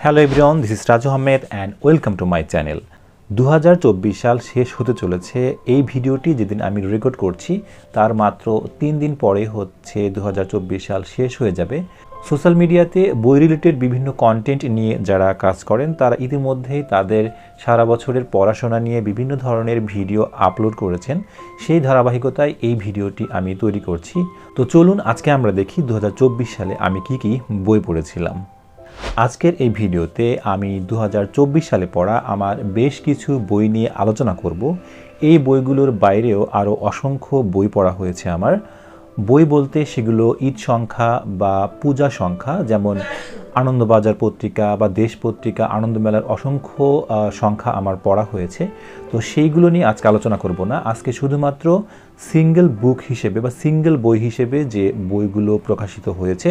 Hello everyone, this is Raju Ahmed and welcome to my channel. 2024 সাল শেষ হতে চলেছে। এই ভিডিওটি যেদিন আমি রেকর্ড করছি তার মাত্র 3 দিন পরে হচ্ছে 2024 সাল শেষ হয়ে যাবে। সোশ্যাল মিডিয়াতে বই রিলেটেড বিভিন্ন কন্টেন্ট নিয়ে যারা কাজ করেন তারা ইতিমধ্যেই তাদের সারা বছরের পড়াশোনা নিয়ে বিভিন্ন ধরনের ভিডিও আপলোড করেছেন। সেই ধারাবাহিকতায় এই ভিডিওটি আমি তৈরি করছি। তো চলুন আজকে আমরা দেখি 2024 সালে আমি কি বই পড়েছিলাম। আজকের এই ভিডিওতে আমি 2024 সালে পড়া আমার বেশ কিছু বই নিয়ে আলোচনা করব। এই বইগুলোর বাইরেও আরও অসংখ্য বই পড়া হয়েছে আমার। বই বলতে সেগুলো ঈদ সংখ্যা বা পূজা সংখ্যা, যেমন আনন্দবাজার পত্রিকা বা দেশ পত্রিকা, আনন্দমেলার অসংখ্য সংখ্যা আমার পড়া হয়েছে। তো সেইগুলো নিয়ে আজকে আলোচনা করব না। আজকে শুধুমাত্র সিঙ্গেল বুক হিসেবে বা সিঙ্গেল বই হিসেবে যে বইগুলো প্রকাশিত হয়েছে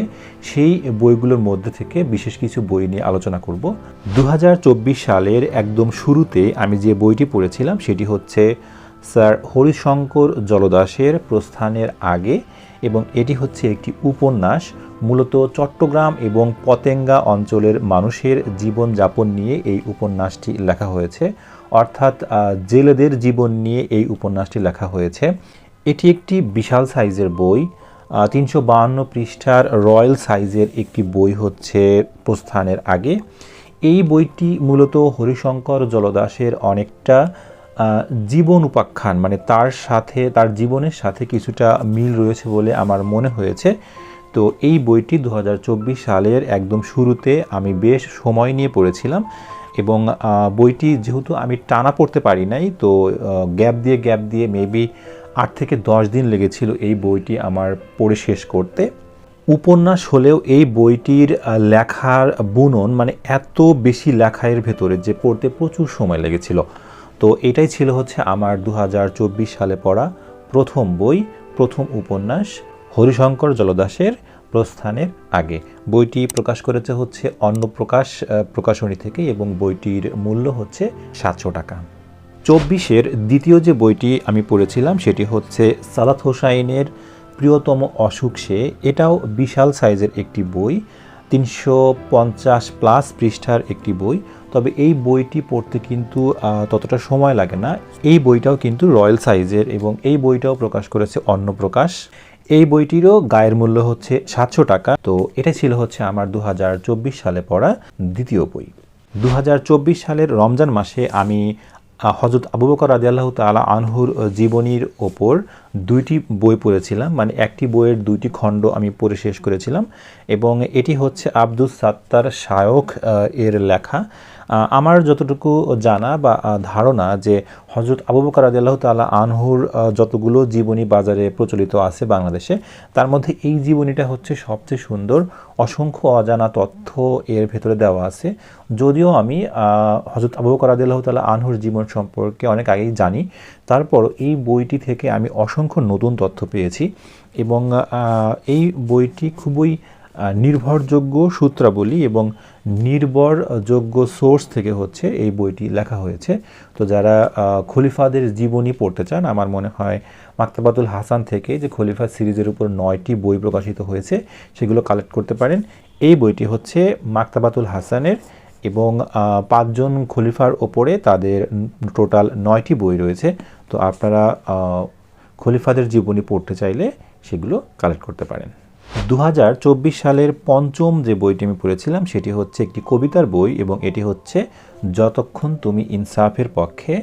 সেই বইগুলোর মধ্যে থেকে বিশেষ কিছু বই নিয়ে আলোচনা করব। 2024 সালের একদম শুরুতে আমি যে বইটি পড়েছিলাম সেটি হচ্ছে স্যার হরিশঙ্কর জলদাসের প্রস্থানের আগে, এবং এটি হচ্ছে একটি উপন্যাস। মূলত চট্টগ্রাম এবং পতেঙ্গা অঞ্চলের মানুষের জীবনযাপন নিয়ে এই উপন্যাসটি লেখা হয়েছে, অর্থাৎ জেলেদের জীবন নিয়ে এই উপন্যাসটি লেখা হয়েছে। এটি একটি বিশাল সাইজের বই, 352 পৃষ্ঠার রয়্যাল সাইজের একটি বই হচ্ছে প্রস্থানের আগে। এই বইটি মূলত হরিশঙ্কর জলদাসের অনেকটা জীবন উপাখ্যান, মানে তার জীবনের সাথে কিছুটা মিল রয়েছে বলে আমার মনে হয়েছে। তো এই বইটি 2024 সালের একদম শুরুতে আমি বেশ সময় নিয়ে পড়েছিলাম, এবং বইটি যেহেতু আমি টানা পড়তে পারি নাই, তো গ্যাপ দিয়ে মেবি 8 থেকে 10 দিন লেগেছিল এই বইটি আমার পড়ে শেষ করতে। উপন্যাস হলেও এই বইটির লেখার বুনন, মানে এত বেশি লেখার ভেতরে যে পড়তে প্রচুর সময় লেগেছিল। তো এটাই ছিল হচ্ছে আমার 2024 সালে পড়া প্রথম বই, প্রথম উপন্যাস, হরিশঙ্কর জলদাসের প্রস্থানের আগে। বইটি প্রকাশ করেছে হচ্ছে অন্নপ্রকাশ প্রকাশনী থেকে, এবং বইটির মূল্য হচ্ছে 700 টাকা। 24-এর দ্বিতীয় যে বইটি আমি পড়েছিলাম সেটি হচ্ছে সাদাত হোসাইনের প্রিয়তম অসুখ সে। এটাও বিশাল সাইজের একটি বই, 350+ পৃষ্ঠার একটি বই। তবে এই বইটি পড়তে কিন্তু ততটা সময় লাগে না। এই বইটাও কিন্তু রয়্যাল সাইজের, এবং এই বইটাও প্রকাশ করেছে অন্নপ্রকাশ। এই বইটিরও গায়ের মূল্য হচ্ছে 700 টাকা। তো এটা ছিল হচ্ছে আমার 2024 সালে পড়া দ্বিতীয় বই। 2024 সালের রমজান মাসে আমি হযরত আবু বকর রাদিয়াল্লাহু তাআলা আনহুর জীবনীর ওপর 2টি বই পড়েছিলাম, মানে একটি বইয়ের 2টি খণ্ড আমি পড়ে শেষ করেছিলাম, এবং এটি হচ্ছে আব্দুস সাত্তার শায়খ এর লেখা। আমার যতটুকু জানা বা ধারণা যে হযরত আবু বকর রাদিয়াল্লাহু তাআলা আনহুর যতগুলো জীবনী বাজারে প্রচলিত আছে বাংলাদেশে, তার মধ্যে এই জীবনীটা হচ্ছে সবচেয়ে সুন্দর। অসংখ্য অজানা তথ্য এর ভেতরে দেওয়া আছে। যদিও আমি হযরত আবু বকর রাদিয়াল্লাহু তাআলা আনহুর জীবন সম্পর্কে অনেক আগেই জানি, তারপর এই বইটি থেকে আমি অসংখ্য নতুন তথ্য পেয়েছি, এবং এই বইটি খুবই নির্ভরযোগ্য সূত্রাবলী এবং নির্ভরযোগ্য সোর্স থেকে হচ্ছে এই বইটি লেখা হয়েছে। তো যারা খলিফাদের জীবনী পড়তে চান, আমার মনে হয় মাকতাবাতুল হাসান থেকে যে খলিফা সিরিজের উপর 9টি বই প্রকাশিত হয়েছে সেগুলো কালেক্ট করতে পারেন। এই বইটি হচ্ছে মাকতাবাতুল হাসানের, এবং 5 জন খলিফার ওপরে তাদের টোটাল 9টি বই রয়েছে। তো আপনারা খলিফাদের জীবনী পড়তে চাইলে সেগুলো কালেক্ট করতে পারেন। 2024 সালের পঞ্চম যে বইটি আমি পড়েছিলাম সেটি হচ্ছে একটি কবিতার বই, এবং এটি হচ্ছে যতক্ষণ তুমি ইনসাফের পক্ষে,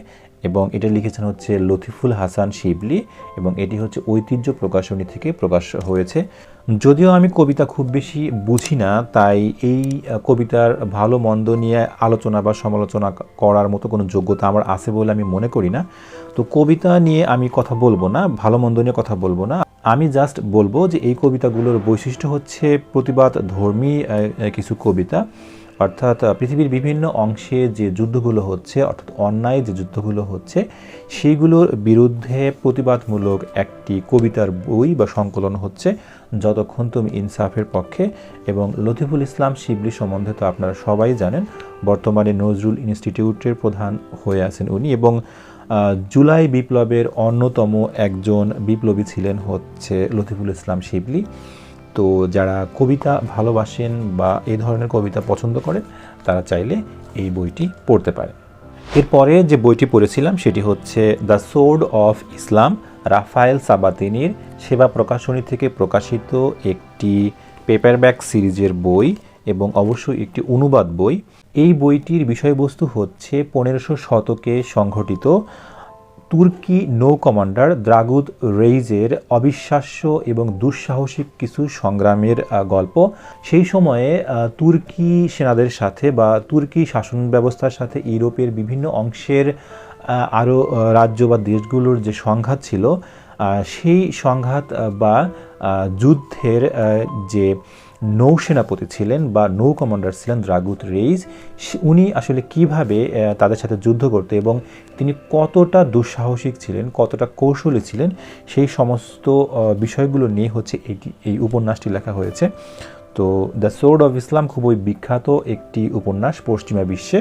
এবং এটা লিখেছেন হচ্ছে লতিফুল হাসান শিবলি, এবং এটি হচ্ছে ঐতিহ্য প্রকাশনী থেকে প্রকাশ হয়েছে। যদিও আমি কবিতা খুব বেশি বুঝি না, তাই এই কবিতার ভালো মন্দ নিয়ে আলোচনা বা সমালোচনা করার মতো কোনো যোগ্যতা আমার আছে বলে আমি মনে করি না। তো কবিতা নিয়ে আমি কথা বলবো না, ভালো মন্দ নিয়ে কথা বলবো না। আমি জাস্ট বলবো যে এই কবিতাগুলোর বৈশিষ্ট্য হচ্ছে প্রতিবাদ ধর্মী কিছু কবিতা, অর্থাৎ পৃথিবীর বিভিন্ন অংশে যে যুদ্ধগুলো হচ্ছে, অর্থাৎ অন্যায় যে যুদ্ধগুলো হচ্ছে, সেইগুলোর বিরুদ্ধে প্রতিবাদমূলক একটি কবিতার বই বা সংকলন হচ্ছে যতক্ষণ তুমি ইনসাফের পক্ষে। এবং লতিফুল ইসলাম শিবলি সম্বন্ধে তো আপনারা সবাই জানেন, বর্তমানে নজরুল ইনস্টিটিউটের প্রধান হয়ে আছেন উনি, এবং জুলাই বিপ্লবের অন্যতম একজন বিপ্লবী ছিলেন হচ্ছে লতিফুল ইসলাম শিবলি। তো যারা কবিতা ভালোবাসেন বা এই ধরনের কবিতা পছন্দ করেন তারা চাইলে এই বইটি পড়তে পারে। এরপরে যে বইটি পড়েছিলাম সেটি হচ্ছে the sword of Islam, Rafael সাবাতিনির সেবা প্রকাশনী থেকে প্রকাশিত একটি পেপারব্যাক সিরিজের বই এবং অবশ্যই একটি অনুবাদ বই। এই বইটির বিষয়বস্তু হচ্ছে 1500 শতকে সংঘটিত তুর্কি নৌ কমান্ডার দ্রাগুদ রেইজের অবিশ্বাস্য এবং দুঃসাহসিক কিছু সংগ্রামের গল্প। সেই সময়ে তুর্কি সেনাদের সাথে বা তুর্কি শাসন ব্যবস্থার সাথে ইউরোপের বিভিন্ন অংশের আরও রাজ্য বা দেশগুলোর যে সংঘাত ছিল, সেই সংঘাত বা যুদ্ধের যে নৌসেনাপতি ছিলেন বা নৌ কমান্ডার ছিলেন দ্রাগুদ রেইজ, উনি আসলে কিভাবে তাদের সাথে যুদ্ধ করতে এবং তিনি কতটা দুঃসাহসিক ছিলেন, কতটা কৌশলী ছিলেন, সেই সমস্ত বিষয়গুলো নিয়ে হচ্ছে এই উপন্যাসটি লেখা হয়েছে। তো দ্য সোর্ড অফ ইসলাম খুবই বিখ্যাত একটি উপন্যাস পশ্চিমা বিশ্বে।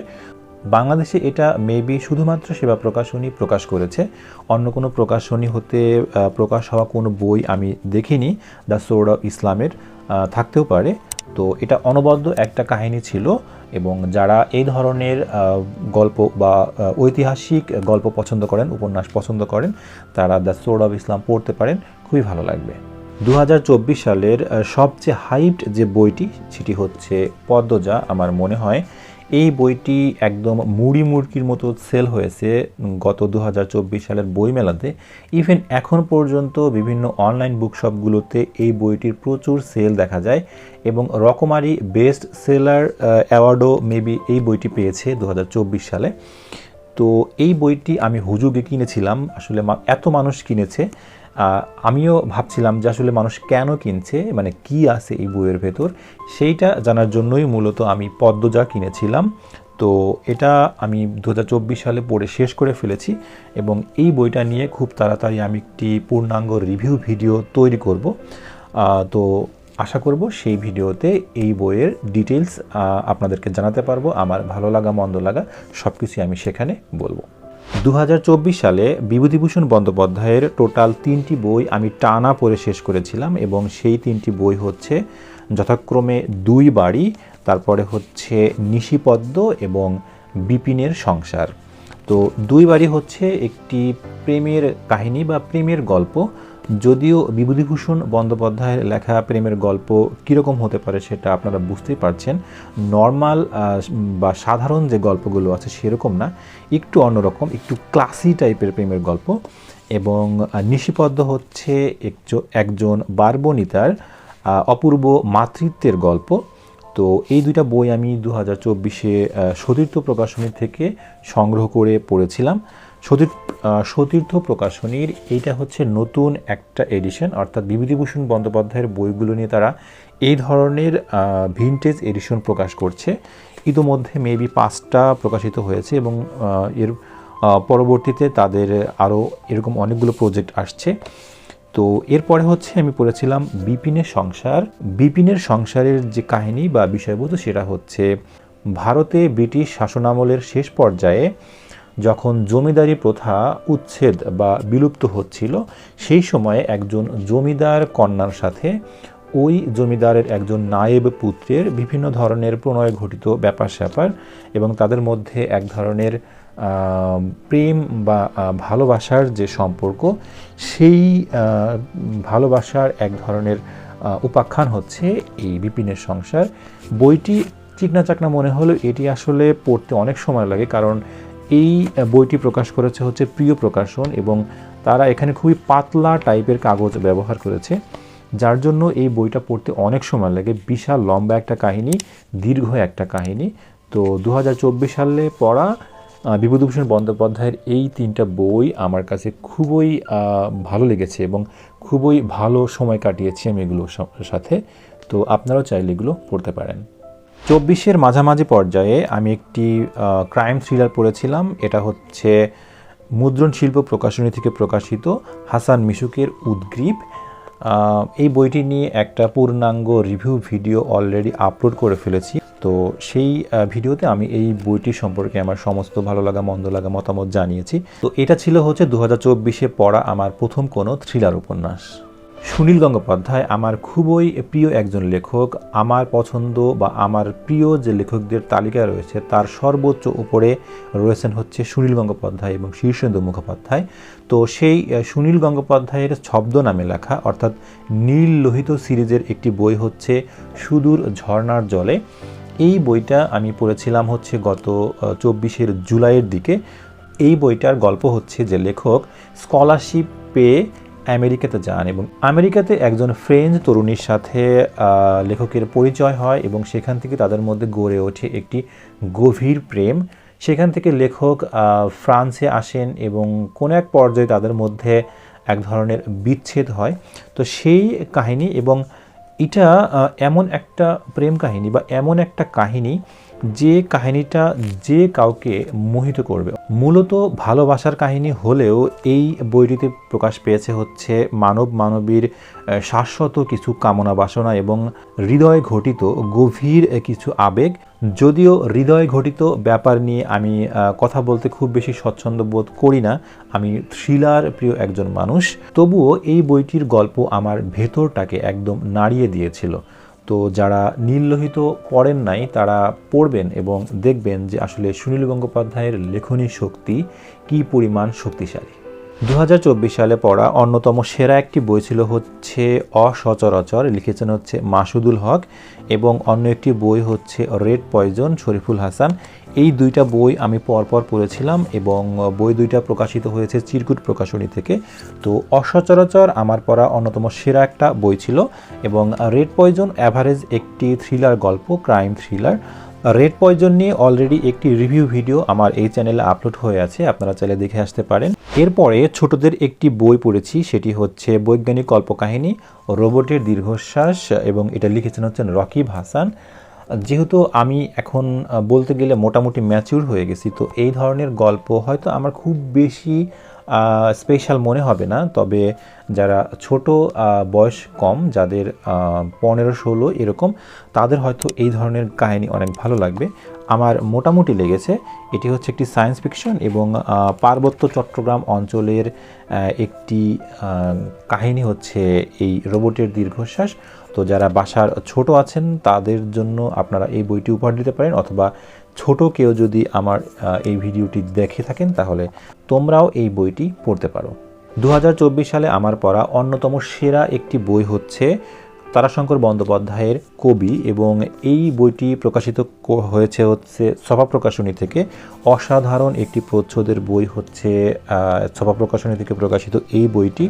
বাংলাদেশে এটা মেবি শুধুমাত্র সেবা প্রকাশনী প্রকাশ করেছে, অন্য কোনো প্রকাশনী হতে প্রকাশ হওয়া কোনো বই আমি দেখিনি দ্য সোর্ড অফ ইসলামের, থাকতেও পারে। তো এটা অনবদ্য একটা কাহিনী ছিল এবং যারা এই ধরনের গল্প বা ঐতিহাসিক গল্প পছন্দ করেন, উপন্যাস পছন্দ করেন, তারা দ্য সোর্ড অফ ইসলাম পড়তে পারেন, খুবই ভালো লাগবে। 2024 সালের সবচেয়ে হাইপড যে বইটি সেটি হচ্ছে পদ্মজা। আমার মনে হয় এই বইটি একদম মুড়ি মুড়কির মতো সেল হয়েছে গত 2024 সালের বইমেলাতে। ইভেন এখন পর্যন্ত বিভিন্ন অনলাইন বুকশপগুলোতে এই বইটির প্রচুর সেল দেখা যায় এবং রকমারি বেস্ট সেলার অ্যাওয়ার্ডও মেবি এই বইটি পেয়েছে 2024 সালে। তো এই বইটি আমি হুজুগে কিনেছিলাম, আসলে এত মানুষ কিনেছে, আমিও ভাবছিলাম যে আসলে মানুষ কেন কিনছে, মানে কি আছে এই বইয়ের ভেতর, সেইটা জানার জন্যই মূলত আমি পদ্মজা কিনেছিলাম। তো এটা আমি 2024 সালে পড়ে শেষ করে ফেলেছি এবং এই বইটা নিয়ে খুব তাড়াতাড়ি আমি একটি পূর্ণাঙ্গ রিভিউ ভিডিও তৈরি করব। তো আশা করব সেই ভিডিওতে এই বইয়ের ডিটেলস আপনাদেরকে জানাতে পারবো, আমার ভালো লাগা মন্দ লাগা সব কিছুই আমি সেখানে বলবো। 2024 সালে বিভূতিভূষণ বন্দ্যোপাধ্যায়ের টোটাল 3টি বই আমি টানা পড়ে শেষ করেছিলাম এবং সেই 3টি বই হচ্ছে যথাক্রমে 2 বাড়ি, তারপরে হচ্ছে নিশিপদ্ম এবং বিপিনের সংসার। তো 2 বাড়ি হচ্ছে একটি প্রেমের কাহিনী বা প্রেমের গল্প। যদিও বিভূতিভূষণ বন্দ্যোপাধ্যায়ের লেখা প্রেমের গল্প কীরকম হতে পারে সেটা আপনারা বুঝতেই পারছেন, নর্মাল বা সাধারণ যে গল্পগুলো আছে সেরকম না, একটু অন্যরকম, একটু ক্লাসি টাইপের প্রেমের গল্প। এবং নিশিপদ্ম হচ্ছে একজন বারবনিতার অপূর্ব মাতৃত্বের গল্প। তো এই 2টা বই আমি 2024-এ সতীর্থ প্রকাশনী থেকে সংগ্রহ করে পড়েছিলাম। সতীর্থ প্রকাশনীর এইটা হচ্ছে নতুন একটা এডিশন, অর্থাৎ বিভূতিভূষণ বন্দ্যোপাধ্যায়ের বইগুলো নিয়ে তারা এই ধরনের ভিনটেজ এডিশন প্রকাশ করছে। ইতোমধ্যে মেবি 5টা প্রকাশিত হয়েছে এবং এর পরবর্তীতে তাদের আরও এরকম অনেকগুলো প্রজেক্ট আসছে। তো এরপরে হচ্ছে আমি পড়েছিলাম বিপিনের সংসার। বিপিনের সংসারের যে কাহিনী বা বিষয়বস্তু সেটা হচ্ছে ভারতে ব্রিটিশ শাসনামলের শেষ পর্যায়ে যখন জমিদারি প্রথা উচ্ছেদ বা বিলুপ্ত হচ্ছিল, সেই সময়ে একজন জমিদার কন্যার সাথে ওই জমিদারের একজন নায়েব পুত্রের বিভিন্ন ধরনের প্রণয় ঘটিত ব্যাপার স্যাপার এবং তাদের মধ্যে এক ধরনের প্রেম বা ভালোবাসার যে সম্পর্ক, সেই ভালোবাসার এক ধরনের উপাখ্যান হচ্ছে এই বিপিনের সংসার। বইটি চিকনা চাকনা মনে হলেও এটি আসলে পড়তে অনেক সময় লাগে, কারণ এই বইটি প্রকাশ করেছে হচ্ছে প্রিয় প্রকাশন এবং তারা এখানে খুবই পাতলা টাইপের কাগজ ব্যবহার করেছে, যার জন্য এই বইটা পড়তে অনেক সময় লাগে। বিশাল লম্বা একটা কাহিনী, দীর্ঘ একটা কাহিনী। তো 2024 সালে পড়া বিভূতিভূষণ বন্দ্যোপাধ্যায়ের এই 3টা বই আমার কাছে খুবই ভালো লেগেছে এবং খুবই ভালো সময় কাটিয়েছি আমি এগুলোর সাথে। তো আপনারাও চাইলে এগুলো পড়তে পারেন। 24-এর মাঝামাঝি পর্যায়ে আমি একটি ক্রাইম থ্রিলার পড়েছিলাম। এটা হচ্ছে মুদ্রণ শিল্প প্রকাশনী থেকে প্রকাশিত হাসান মিশুকের উদ্গ্রীব। এই বইটি নিয়ে একটা পূর্ণাঙ্গ রিভিউ ভিডিও অলরেডি আপলোড করে ফেলেছি। তো সেই ভিডিওতে আমি এই বইটি সম্পর্কে আমার সমস্ত ভালো লাগা মন্দ লাগা মতামত জানিয়েছি। তো এটা ছিল হচ্ছে 2024-এ পড়া আমার প্রথম কোনো থ্রিলার উপন্যাস। সুনীল গঙ্গোপাধ্যায় আমার খুবই প্রিয় একজন লেখক। আমার পছন্দ বা আমার প্রিয় যে লেখকদের তালিকা রয়েছে তার সর্বোচ্চ উপরে রয়েছেন হচ্ছে সুনীল গঙ্গোপাধ্যায় এবং শীর্ষেন্দু মুখোপাধ্যায়। তো সেই সুনীল গঙ্গোপাধ্যায়ের ছদ্ম নামে লেখা অর্থাৎ নীল লোহিত সিরিজের একটি বই হচ্ছে সুদূর ঝর্ণার জলে। এই বইটা আমি পড়েছিলাম হচ্ছে গত 24 জুলাইয়ের দিকে। এই বইটার গল্প হচ্ছে যে লেখক স্কলারশিপ পেয়ে আমেরিকাতে যান এবং আমেরিকাতে একজন ফ্রেঞ্চ তরুণীর সাথে লেখকের পরিচয় হয় এবং সেখান থেকে তাদের মধ্যে গড়ে ওঠে একটি গভীর প্রেম। সেখান থেকে লেখক ফ্রান্সে আসেন এবং কোনো এক পর্যায়ে তাদের মধ্যে এক ধরনের বিচ্ছেদ হয়। তো সেই কাহিনী এবং এটা এমন একটা প্রেম কাহিনী বা এমন একটা কাহিনী যে কাহিনীটা যে কাউকে মোহিত করবে। মূলত ভালোবাসার কাহিনী হলেও এই বইটিতে প্রকাশ পেয়েছে হচ্ছে মানবীর শাশ্বত কিছু কামনা বাসনা এবং হৃদয় ঘটিত গভীর কিছু আবেগ। যদিও হৃদয় ঘটিত ব্যাপার নিয়ে আমি কথা বলতে খুব বেশি স্বচ্ছন্দ বোধ করি না, আমি থ্রিলার প্রিয় একজন মানুষ, তবুও এই বইটির গল্প আমার ভেতরটাকে একদম নাড়িয়ে দিয়েছিল। তো যারা নীল লোহিত পড়েন নাই তারা পড়বেন এবং দেখবেন যে আসলে সুনীল গঙ্গোপাধ্যায়ের লেখনী শক্তি কী পরিমাণ শক্তিশালী। 2024 সালে পড়া অন্যতম সেরা একটি বই ছিল হচ্ছে অসচরাচর, লিখেছেন হচ্ছে মাসুদুল হক, এবং অন্য একটি বই হচ্ছে রেড পয়জন, শরীফুল হাসান। এই দুইটা বই আমি পরপর পড়েছিলাম এবং বই দুইটা প্রকাশিত হয়েছে চিরকুট প্রকাশনী থেকে। তো অসচরাচর আমার পড়া অন্যতম সেরা একটা বই ছিল এবং রেড পয়জন অ্যাভারেজ একটি থ্রিলার গল্প, ক্রাইম থ্রিলার। রেড পয়জন নিয়ে অলরেডি একটি রিভিউ ভিডিও আমার এই চ্যানেলে আপলোড হয়ে আছে, আপনারা চাইলে দেখে আসতে পারেন। এরপরে ছোটদের একটি বই পড়েছি, সেটি হচ্ছে বৈজ্ঞানিক কল্পকাহিনী রোবটের দীর্ঘশ্বাস এবং এটা লিখেছেন হচ্ছেন রকিব হাসান। যেহেতু আমি এখন বলতে গেলে মোটামুটি ম্যাচিউর হয়ে গেছি, তো এই ধরনের গল্প হয়তো আমার খুব বেশি স্পেশাল মনে হবে না, তবে যারা ছোট বয়স কম, যাদের 15-16 এরকম, তাদের হয়তো এই ধরনের কাহিনী অনেক ভালো লাগবে। আমার মোটামুটি লেগেছে। এটি হচ্ছে একটি সায়েন্স ফিকশন এবং পার্বত্য চট্টগ্রাম অঞ্চলের একটি কাহিনী হচ্ছে এই রোবটের দীর্ঘশ্বাস। তো যারা বাসার ছোট আছেন তাদের জন্য আপনারা এই বইটি উপহার দিতে পারেন, অথবা ছোট কেউ যদি আমার এই ভিডিওটি দেখে থাকেন তাহলে তোমরাও এই বইটি পড়তে পারো। 2024 সালে আমার পড়া অন্যতম সেরা একটি বই হচ্ছে তারাশঙ্কর বন্দ্যোপাধ্যায়ের কবি এবং এই বইটি প্রকাশিত হয়েছে হচ্ছে ছপা প্রকাশনী থেকে। অসাধারণ একটি প্রচ্ছদের বই হচ্ছে ছপা প্রকাশনী থেকে প্রকাশিত এই বইটি।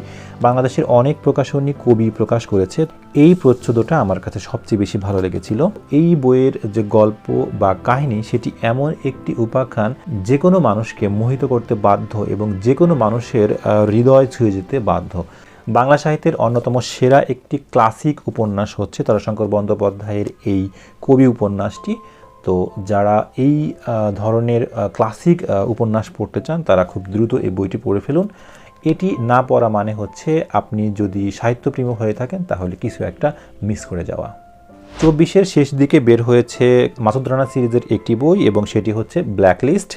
বাংলাদেশের অনেক প্রকাশনী কবি প্রকাশ করেছে, এই প্রচ্ছদটা আমার কাছে সবচেয়ে বেশি ভালো লেগেছিল। এই বইয়ের যে গল্প বা কাহিনী সেটি এমন একটি উপাখ্যান যে কোনো মানুষকে মোহিত করতে বাধ্য এবং যে কোনো মানুষের হৃদয় ছুঁয়ে যেতে বাধ্য। বাংলা সাহিত্যের অন্যতম সেরা একটি ক্লাসিক উপন্যাস হচ্ছে তারাশঙ্কর বন্দ্যোপাধ্যায়ের এই কবি উপন্যাসটি। তো যারা এই ধরনের ক্লাসিক উপন্যাস পড়তে চান তারা খুব দ্রুত এই বইটি পড়ে ফেলুন। এটি না পড়া মানে হচ্ছে আপনি যদি সাহিত্যপ্রেমী হয়ে থাকেন তাহলে কিছু একটা মিস করে যাওয়া। 24-এর শেষ দিকে বের হয়েছে মাসুদ রানা সিরিজের একটি বই এবং সেটি হচ্ছে ব্ল্যাকলিস্ট।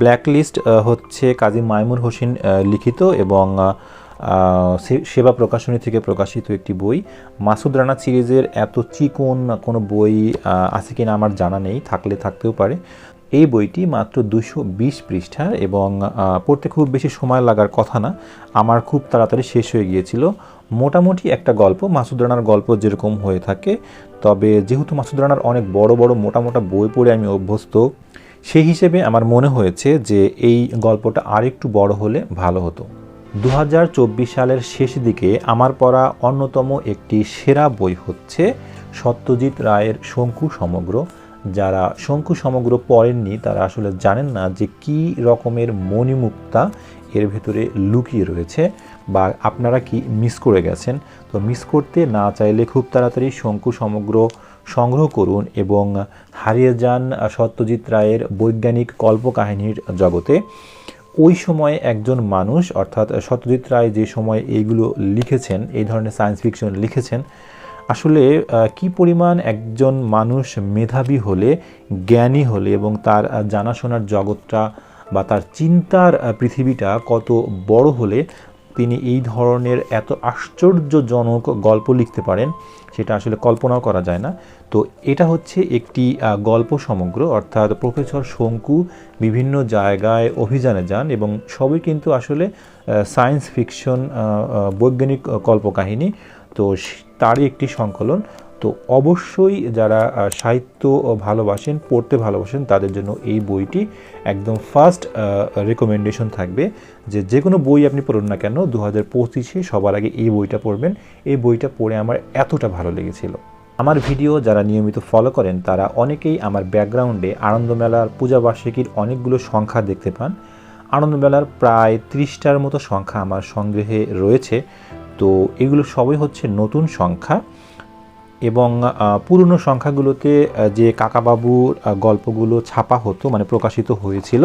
ব্ল্যাকলিস্ট হচ্ছে কাজী মাইমুর হোসেন লিখিত এবং সেবা প্রকাশনী থেকে প্রকাশিত একটি বই। মাসুদ রানা সিরিজের এত চিকন কোনো বই আছে কিনা আমার জানা নেই, থাকলে থাকতেও পারে। এই বইটি মাত্র 220 পৃষ্ঠার এবং পড়তে খুব বেশি সময় লাগার কথা না, আমার খুব তাড়াতাড়ি শেষ হয়ে গিয়েছিল। মোটামুটি একটা গল্প, মাসুদ রানার গল্প যেরকম হয়ে থাকে, তবে যেহেতু মাসুদ রানার অনেক বড় বড় মোটা মোটা বই পড়ে আমি অভ্যস্ত, সেই হিসেবে আমার মনে হয়েছে যে এই গল্পটা আরেকটু বড় হলে ভালো হতো। 2024 সালের শেষ দিকে আমার পড়া অন্যতম একটি সেরা বই হচ্ছে সত্যজিৎ রায়ের শঙ্কু সমগ্র। যারা শঙ্কু সমগ্র পড়েননি তারা আসলে জানেন না যে কী রকমের মণিমুক্তা এর ভেতরে লুকিয়ে রয়েছে বা আপনারা কি মিস করে গেছেন। তো মিস করতে না চাইলে খুব তাড়াতাড়ি শঙ্কু সমগ্র সংগ্রহ করুন এবং হারিয়ে যান সত্যজিৎ রায়ের বৈজ্ঞানিক কল্পকাহিনীর জগতে। ওই সময়ে একজন মানুষ, অর্থাৎ সত্যজিৎ রায় যে সময় এইগুলো লিখেছেন, এই ধরনের সায়েন্স ফিকশন লিখেছেন, আসলে কি পরিমাণ একজন মানুষ মেধাবী হলে, জ্ঞানী হলে এবং তার জানাশোনার জগৎটা বা তার চিন্তার পৃথিবীটা কত বড় হলে তিনি এই ধরনের এত আশ্চর্যজনক গল্প লিখতে পারেন সেটা আসলে কল্পনাও করা যায় না। তো এটা হচ্ছে একটি গল্প সমগ্র, অর্থাৎ প্রফেসর শঙ্কু বিভিন্ন জায়গায় অভিযানে যান এবং সবই কিন্তু আসলে সায়েন্স ফিকশন, বৈজ্ঞানিক কল্পকাহিনী। তো তারই একটি সংকলন। তো অবশ্যই যারা সাহিত্য ভালোবাসেন, পড়তে ভালোবাসেন, তাদের জন্য এই বইটি একদম ফার্স্ট রেকমেন্ডেশন থাকবে। যে কোনো বই আপনি পড়ুন না কেন, 2025-এ সবার আগে এই বইটা পড়বেন। এই বইটা পড়ে আমার এতটা ভালো লেগেছিল। আমার ভিডিও যারা নিয়মিত ফলো করেন তারা অনেকেই আমার ব্যাকগ্রাউন্ডে আনন্দমেলার পূজাবার্ষিকীর অনেকগুলো সংখ্যা দেখতে পান। আনন্দমেলার প্রায় 30টার মতো সংখ্যা আমার সংগ্রহে রয়েছে। তো এগুলো সবই হচ্ছে নতুন সংখ্যা এবং পুরনো সংখ্যাগুলোতে যে কাকাবাবুর গল্পগুলো ছাপা হতো, মানে প্রকাশিত হয়েছিল,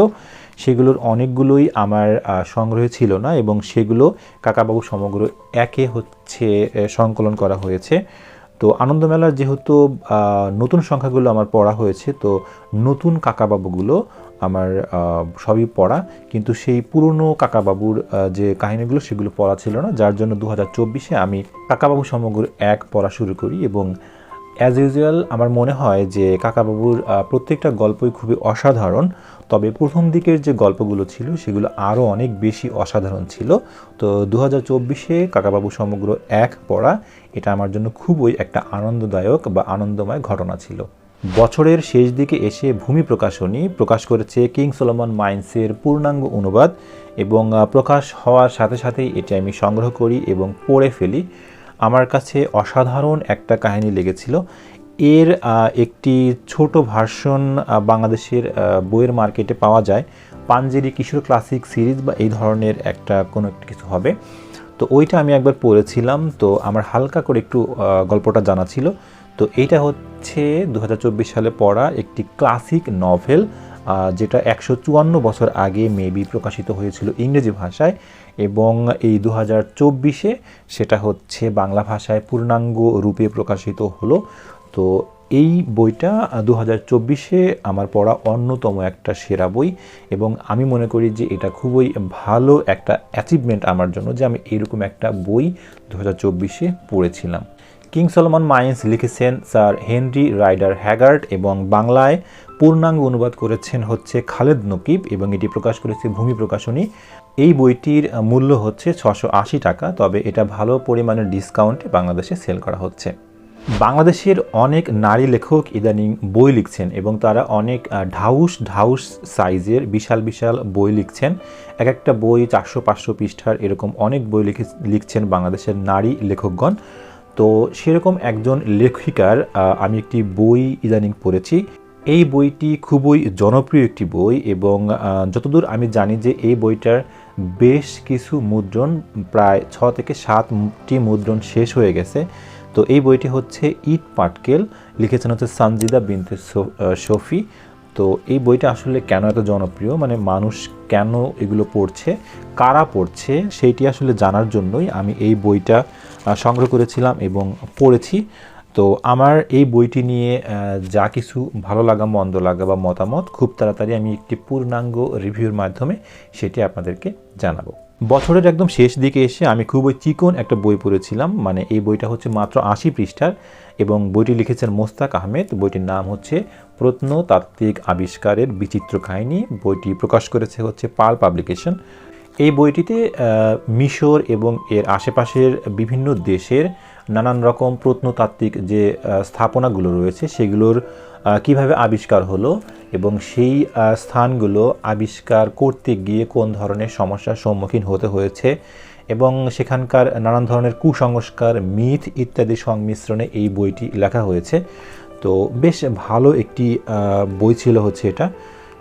সেগুলোর অনেকগুলোই আমার সংগ্রহে ছিল না এবং সেগুলো কাকাবাবু সমগ্র একে হচ্ছে সংকলন করা হয়েছে। তো আনন্দমেলার যেহেতু নতুন সংখ্যাগুলো আমার পড়া হয়েছে, তো নতুন কাকাবাবুগুলো আমার সবই পড়া, কিন্তু সেই পুরনো কাকাবাবুর যে কাহিনীগুলো সেগুলো পড়া ছিল না, যার জন্য 2024-এ আমি কাকাবাবু সমগ্র এক পড়া শুরু করি। এবং অ্যাজ ইউজুয়াল আমার মনে হয় যে কাকাবাবুর প্রত্যেকটা গল্পই খুবই অসাধারণ, তবে প্রথম দিকের যে গল্পগুলো ছিল সেগুলো আরও অনেক বেশি অসাধারণ ছিল। তো 2024-এ কাকাবাবু সমগ্র এক পড়া এটা আমার জন্য খুবই একটা আনন্দদায়ক বা আনন্দময় ঘটনা ছিল। বছরের শেষ দিকে এসে ভূমি প্রকাশনী প্রকাশ করেছে কিং সলোমন মাইন্সের পূর্ণাঙ্গ অনুবাদ এবং প্রকাশ হওয়ার সাথে সাথেই এটি আমি সংগ্রহ করি এবং পড়ে ফেলি। আমার কাছে অসাধারণ একটা কাহিনী লেগেছিল। এর একটি ছোট ভার্সন বাংলাদেশের বইয়ের মার্কেটে পাওয়া যায়, পাঞ্জেরি কিশোর ক্লাসিক সিরিজ বা এই ধরনের একটা কোনো একটা কিছু হবে। তো ওইটা আমি একবার পড়েছিলাম, তো আমার হালকা করে একটু গল্পটা জানা ছিল। তো এইটা হচ্ছে 2024 সালে পড়া একটি ক্লাসিক নভেল, যেটা 154 বছর আগে মেবি প্রকাশিত হয়েছিল ইংরেজি ভাষায় এবং এই 2024-এ সেটা হচ্ছে বাংলা ভাষায় পূর্ণাঙ্গ রূপে প্রকাশিত হলো। তো এই বইটা 2024-এ আমার পড়া অন্যতম একটা সেরা বই এবং আমি মনে করি যে এটা খুবই ভালো একটা অ্যাচিভমেন্ট আমার জন্য যে আমি এরকম একটা বই 2024-এ পড়েছিলাম। কিং সলোমন মাইন্স লিখেছেন স্যার হেনরি রাইডার হ্যাগার্ট এবং বাংলায় পূর্ণাঙ্গ অনুবাদ করেছেন হচ্ছে খালেদ নকিব এবং এটি প্রকাশ করেছে ভূমি প্রকাশনী। এই বইটির মূল্য হচ্ছে 680 টাকা, তবে এটা ভালো পরিমাণের ডিসকাউন্টে বাংলাদেশে সেল করা হচ্ছে। বাংলাদেশের অনেক নারী লেখক ইদানিং বই লিখছেন এবং তারা অনেক ঢাউস সাইজের বিশাল বিশাল বই লিখছেন। এক একটা বই 400-500 পৃষ্ঠার এরকম অনেক বই লিখছেন বাংলাদেশের নারী লেখকগণ। তো সেরকম একজন লেখিকার আমি একটি বই ইদানিং পড়েছি। এই বইটি খুবই জনপ্রিয় একটি বই এবং যতদূর আমি জানি যে এই বইটার বেশ কিছু মুদ্রণ, প্রায় 6 থেকে 7টি মুদ্রণ শেষ হয়ে গেছে। তো এই বইটি হচ্ছে ইট পাটকেল, লিখেছেন হচ্ছে সানজিদা বিনতে শফি। তো এই বইটা আসলে কেন এত জনপ্রিয়, মানে মানুষ কেন এগুলো পড়ছে, কারা পড়ছে, সেইটি আসলে জানার জন্যই আমি এই বইটা সংগ্রহ করেছিলাম এবং পড়েছি। তো আমার এই বইটি নিয়ে যা কিছু ভালো লাগা, মন্দ লাগা বা মতামত খুব তাড়াতাড়ি আমি একটি পূর্ণাঙ্গ রিভিউর মাধ্যমে সেটি আপনাদেরকে জানাবো। বছরের একদম শেষ দিকে এসে আমি খুবই চিকন একটা বই পড়েছিলাম, মানে এই বইটা হচ্ছে মাত্র 80 পৃষ্ঠার এবং বইটি লিখেছেন মোস্তাক আহমেদ। বইটির নাম হচ্ছে প্রত্নতাত্ত্বিক আবিষ্কারের বিচিত্র কাহিনী। বইটি প্রকাশ করেছে হচ্ছে পাল পাবলিকেশন। এই বইটিতে মিশর এবং এর আশেপাশের বিভিন্ন দেশের নানান রকম প্রত্নতাত্ত্বিক যে স্থাপনাগুলো রয়েছে সেগুলোর কিভাবে আবিষ্কার হলো এবং সেই স্থানগুলো আবিষ্কার করতে গিয়ে কোন ধরনের সমস্যার সম্মুখীন হতে হয়েছে এবং সেখানকার নানান ধরনের কুসংস্কার, মিথ ইত্যাদি সংমিশ্রণে এই বইটি লেখা হয়েছে। তো বেশ ভালো একটি বই ছিল হচ্ছে এটা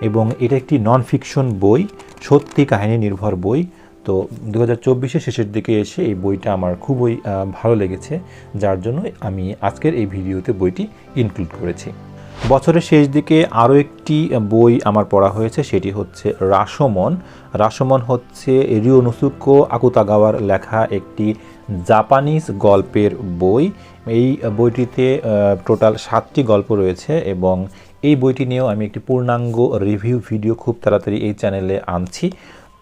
এবং এটা একটি নন ফিকশন বই, সত্যি কাহিনী নির্ভর বই। তো 2024-এর শেষের দিকে এসে এই বইটা আমার খুবই ভালো লেগেছে, যার জন্য আমি আজকের এই ভিডিওতে বইটি ইনক্লুড করেছি। বছরের শেষ দিকে আরও একটি বই আমার পড়া হয়েছে, সেটি হচ্ছে রাশোমন। রাশোমন হচ্ছে রিওনোসুকে আকুতাগাওয়ার লেখা একটি জাপানিজ গল্পের বই। এই বইটিতে টোটাল 7টি গল্প রয়েছে এবং এই বইটি নিয়েও আমি একটি পূর্ণাঙ্গ রিভিউ ভিডিও খুব তাড়াতাড়ি এই চ্যানেলে আনছি।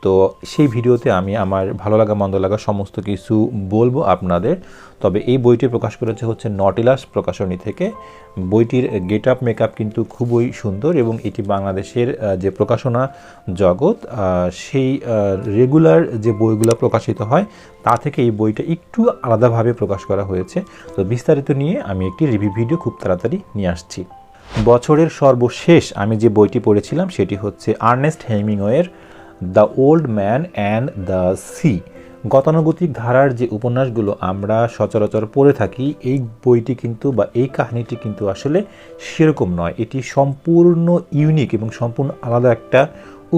তো সেই ভিডিওতে আমি আমার ভালো লাগা মন্দ লাগা সমস্ত কিছু বলবো আপনাদের। তবে এই বইটি প্রকাশ করেছে হচ্ছে নটিলাস প্রকাশনী থেকে। বইটির গেট আপ মেকআপ কিন্তু খুবই সুন্দর এবং এটি বাংলাদেশের যে প্রকাশনা জগৎ সেই রেগুলার যে বইগুলো প্রকাশিত হয় তা থেকে এই বইটা একটু আলাদাভাবে প্রকাশ করা হয়েছে। তো বিস্তারিত নিয়ে আমি একটি রিভিউ ভিডিও খুব তাড়াতাড়ি নিয়ে আসছি। বছরের সর্বশেষ আমি যে বইটি পড়েছিলাম সেটি হচ্ছে আর্নেস্ট হেমিংওয়ের the old man and the sea. গতানুগতিক ধারার যে উপন্যাসগুলো আমরা সচরাচর পড়ে থাকি, এই বইটি কিন্তু বা এই কাহিনীটি কিন্তু আসলে সেরকম নয়। এটি সম্পূর্ণ ইউনিক এবং সম্পূর্ণ আলাদা একটা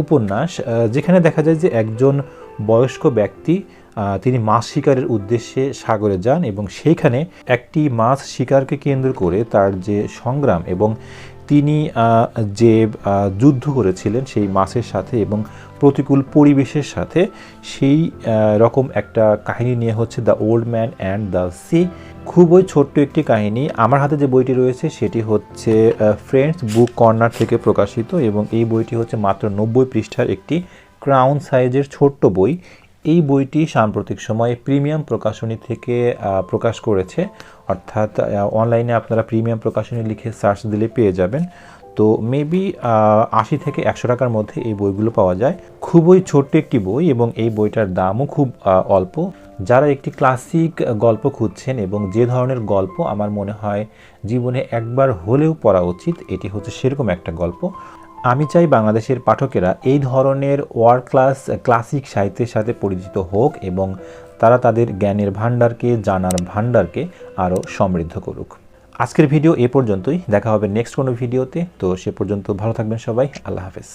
উপন্যাস, যেখানে দেখা যায় যে একজন বয়স্ক ব্যক্তি তিনি মাছ শিকারের উদ্দেশ্যে সাগরে যান এবং সেইখানে একটি মাছ শিকারকে কেন্দ্র করে তার যে সংগ্রাম এবং তিনি যে যুদ্ধ করেছিলেন সেই মাছের সাথে এবং প্রতিকূল পরিবেশের সাথে, সেই রকম একটা কাহিনী নিয়ে হচ্ছে the old man and the C. খুবই ছোট্ট একটি কাহিনী। আমার হাতে যে বইটি রয়েছে সেটি হচ্ছে ফ্রেন্ডস বুক কর্নার থেকে প্রকাশিত এবং এই বইটি হচ্ছে মাত্র 90 পৃষ্ঠার একটি ক্রাউন সাইজের ছোট্ট বই। এই বইটি সাম্প্রতিক সময়ে প্রিমিয়াম প্রকাশনী থেকে প্রকাশ করেছে, অর্থাৎ অনলাইনে আপনারা প্রিমিয়াম প্রকাশনী লিখে সার্চ দিলে পেয়ে যাবেন। তো মেবি 80 থেকে 100 টাকার মধ্যে এই বইগুলো পাওয়া যায়। খুবই ছোট্ট একটি বই এবং এই বইটার দামও খুব অল্প। যারা একটি ক্লাসিক গল্প খুঁজছেন এবং যে ধরনের গল্প আমার মনে হয় জীবনে একবার হলেও পড়া উচিত, এটি হচ্ছে সেরকম একটা গল্প। আমি চাই বাংলাদেশের পাঠকেরা এই ধরনের ওয়ার্ল্ড ক্লাস ক্লাসিক সাহিত্যের সাথে পরিচিত হোক এবং তারা তাদের জ্ঞানের ভাণ্ডারকে, জানার ভাণ্ডারকে আরও সমৃদ্ধ করুক। আজকের ভিডিও এ পর্যন্তই। দেখা হবে নেক্সট কোনো ভিডিওতে। তো সে পর্যন্ত ভালো থাকবেন সবাই। আল্লাহ হাফেজ।